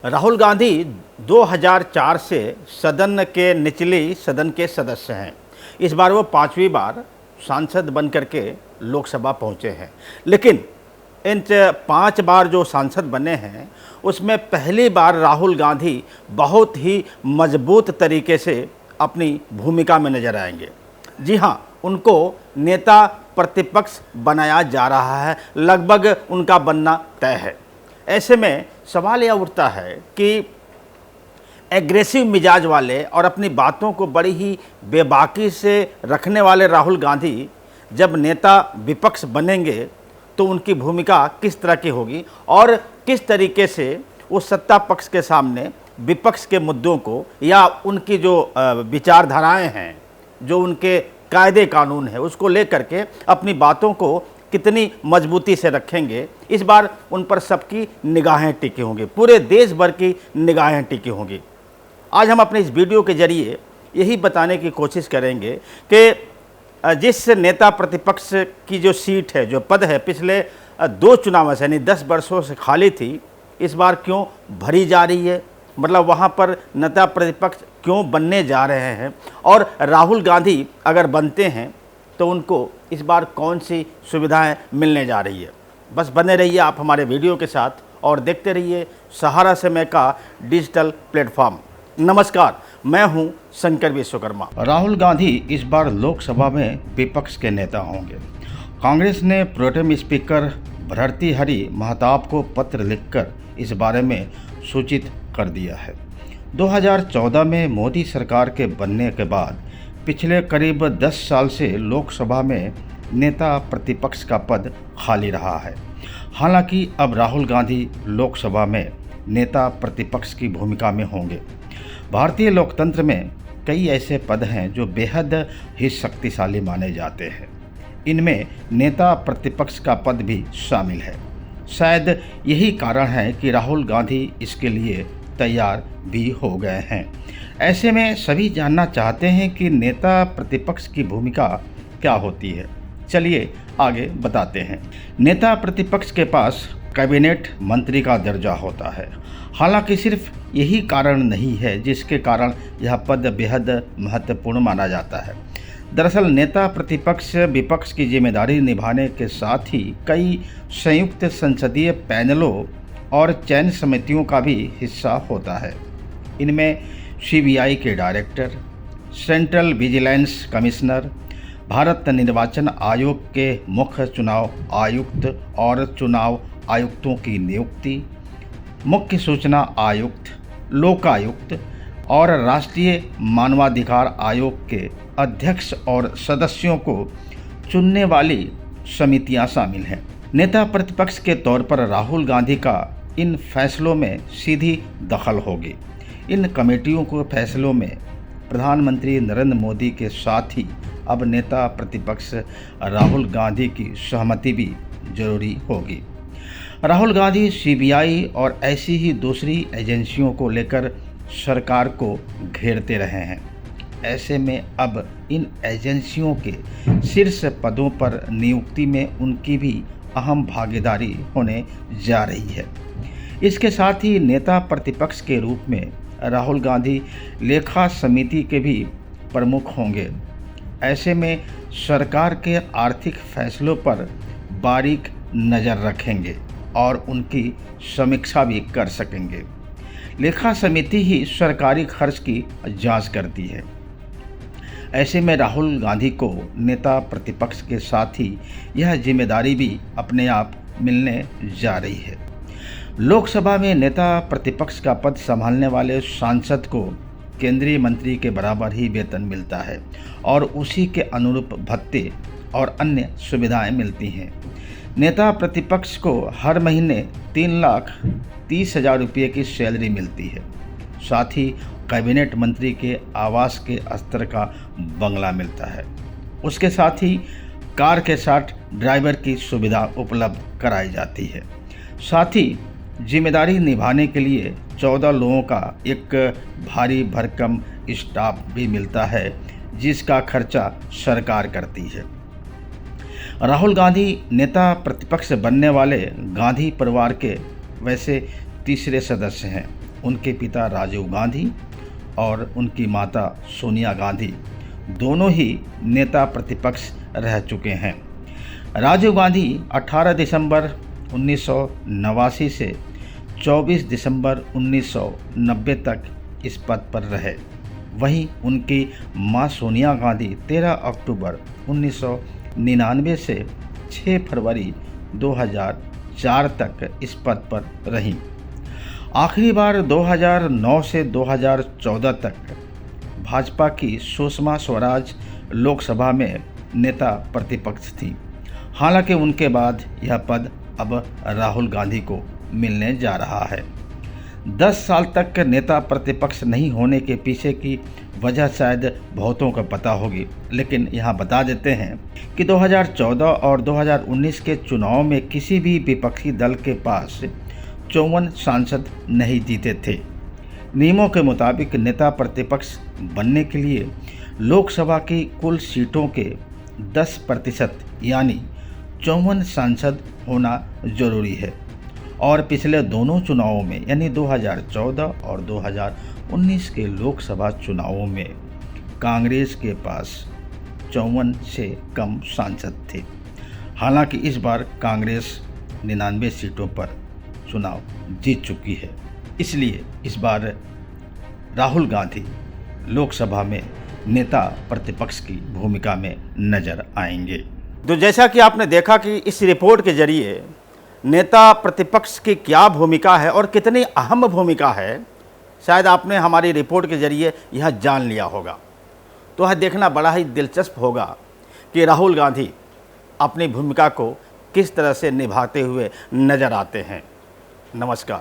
राहुल गांधी 2004 से सदन के निचली सदन के सदस्य हैं। इस बार वो 5वीं बार सांसद बन करके लोकसभा पहुंचे हैं। लेकिन इन 5 बार जो सांसद बने हैं उसमें पहली बार राहुल गांधी बहुत ही मजबूत तरीके से अपनी भूमिका में नजर आएंगे। जी हाँ, उनको नेता प्रतिपक्ष बनाया जा रहा है, लगभग उनका बनना तय है। ऐसे में सवाल यह उठता है कि एग्रेसिव मिजाज वाले और अपनी बातों को बड़ी ही बेबाकी से रखने वाले राहुल गांधी जब नेता विपक्ष बनेंगे तो उनकी भूमिका किस तरह की होगी और किस तरीके से वो सत्ता पक्ष के सामने विपक्ष के मुद्दों को या उनकी जो विचारधाराएं हैं, जो उनके कायदे कानून है, उसको लेकर के अपनी बातों को कितनी मजबूती से रखेंगे। इस बार उन पर सबकी निगाहें टिकी होंगी, पूरे देश भर की निगाहें टिकी होंगी। आज हम अपने इस वीडियो के जरिए यही बताने की कोशिश करेंगे कि जिस नेता प्रतिपक्ष की जो सीट है, जो पद है, पिछले 2 चुनावों से यानी 10 वर्षों से खाली थी, इस बार क्यों भरी जा रही है, मतलब वहाँ पर नेता प्रतिपक्ष क्यों बनने जा रहे हैं और राहुल गांधी अगर बनते हैं तो उनको इस बार कौन सी सुविधाएं मिलने जा रही है। बस बने रहिए आप हमारे वीडियो के साथ और देखते रहिए सहारा समय का डिजिटल प्लेटफॉर्म। नमस्कार, मैं हूं शंकर विश्वकर्मा। राहुल गांधी इस बार लोकसभा में विपक्ष के नेता होंगे। कांग्रेस ने प्रोटेम स्पीकर भर्तृहरि महताब को पत्र लिखकर इस बारे में सूचित कर दिया है। 2014 में मोदी सरकार के बनने के बाद पिछले करीब 10 साल से लोकसभा में नेता प्रतिपक्ष का पद खाली रहा है। हालांकि अब राहुल गांधी लोकसभा में नेता प्रतिपक्ष की भूमिका में होंगे। भारतीय लोकतंत्र में कई ऐसे पद हैं जो बेहद ही शक्तिशाली माने जाते हैं। इनमें नेता प्रतिपक्ष का पद भी शामिल है। शायद यही कारण है कि राहुल गांधी इसके लिए तैयार भी हो गए हैं। ऐसे में सभी जानना चाहते हैं कि नेता प्रतिपक्ष की भूमिका क्या होती है। चलिए आगे बताते हैं। नेता प्रतिपक्ष के पास कैबिनेट मंत्री का दर्जा होता है। हालांकि सिर्फ यही कारण नहीं है जिसके कारण यह पद बेहद महत्वपूर्ण माना जाता है। दरअसल नेता प्रतिपक्ष विपक्ष की जिम्मेदारी निभाने के साथ ही कई संयुक्त संसदीय पैनलों और चयन समितियों का भी हिस्सा होता है। इनमें सीबीआई के director, central vigilance commissioner, Bharat निर्वाचन आयोग के मुख्य चुनाव आयुक्त और चुनाव आयुक्तों की नियुक्ति, मुख्य सूचना आयुक्त, लोकायुक्त और राष्ट्रीय मानवाधिकार आयोग के अध्यक्ष और सदस्यों को चुनने वाली समितियां शामिल हैं। नेता प्रतिपक्ष के तौर पर राहुल गांधी का इन फैसलों में सीधी दखल होगी। इन कमेटियों को फैसलों में प्रधानमंत्री नरेंद्र मोदी के साथ ही अब नेता प्रतिपक्ष राहुल गांधी की सहमति भी जरूरी होगी। राहुल गांधी सीबीआई और ऐसी ही दूसरी एजेंसियों को लेकर सरकार को घेरते रहे हैं। ऐसे में अब इन एजेंसियों के शीर्ष पदों पर नियुक्ति में उनकी भी अहम भागीदारी होने जा रही है। इसके साथ ही नेता प्रतिपक्ष के रूप में राहुल गांधी लेखा समिति के भी प्रमुख होंगे। ऐसे में सरकार के आर्थिक फैसलों पर बारीक नज़र रखेंगे और उनकी समीक्षा भी कर सकेंगे। लेखा समिति ही सरकारी खर्च की जांच करती है। ऐसे में राहुल गांधी को नेता प्रतिपक्ष के साथ ही यह जिम्मेदारी भी अपने आप मिलने जा रही है। लोकसभा में नेता प्रतिपक्ष का पद संभालने वाले सांसद को केंद्रीय मंत्री के बराबर ही वेतन मिलता है और उसी के अनुरूप भत्ते और अन्य सुविधाएं मिलती हैं। नेता प्रतिपक्ष को हर महीने 3,30,000 रुपये की सैलरी मिलती है। साथ ही कैबिनेट मंत्री के आवास के स्तर का बंगला मिलता है। उसके साथ ही कार के साथ ड्राइवर की सुविधा उपलब्ध कराई जाती है। साथ ही जिम्मेदारी निभाने के लिए 14 लोगों का एक भारी भरकम स्टाफ भी मिलता है जिसका खर्चा सरकार करती है। राहुल गांधी नेता प्रतिपक्ष बनने वाले गांधी परिवार के वैसे तीसरे सदस्य हैं। उनके पिता राजीव गांधी और उनकी माता सोनिया गांधी दोनों ही नेता प्रतिपक्ष रह चुके हैं। राजीव गांधी 18 दिसंबर 1989 से 24 दिसंबर 1990 तक इस पद पर रहे। वहीं उनकी मां सोनिया गांधी 13 अक्टूबर 1999 से 6 फरवरी 2004 तक इस पद पर रहीं। आखिरी बार 2009 से 2014 तक भाजपा की सुषमा स्वराज लोकसभा में नेता प्रतिपक्ष थी। हालांकि उनके बाद यह पद अब राहुल गांधी को मिलने जा रहा है। 10 साल तक नेता प्रतिपक्ष नहीं होने के पीछे की वजह शायद बहुतों को पता होगी, लेकिन यहाँ बता देते हैं कि 2014 और 2019 के चुनाव में किसी भी विपक्षी दल के पास 54 सांसद नहीं जीते थे। नियमों के मुताबिक नेता प्रतिपक्ष बनने के लिए लोकसभा की कुल सीटों के 10% यानी 54 सांसद होना जरूरी है। और पिछले दोनों चुनावों में यानी 2014 और 2019 के लोकसभा चुनावों में कांग्रेस के पास 54 से कम सांसद थे। हालांकि इस बार कांग्रेस 99 सीटों पर चुनाव जीत चुकी है, इसलिए इस बार राहुल गांधी लोकसभा में नेता प्रतिपक्ष की भूमिका में नजर आएंगे। तो जैसा कि आपने देखा कि इस रिपोर्ट के जरिए नेता प्रतिपक्ष की क्या भूमिका है और कितनी अहम भूमिका है, शायद आपने हमारी रिपोर्ट के जरिए यह जान लिया होगा। तो यह देखना बड़ा ही दिलचस्प होगा कि राहुल गांधी अपनी भूमिका को किस तरह से निभाते हुए नजर आते हैं। नमस्कार।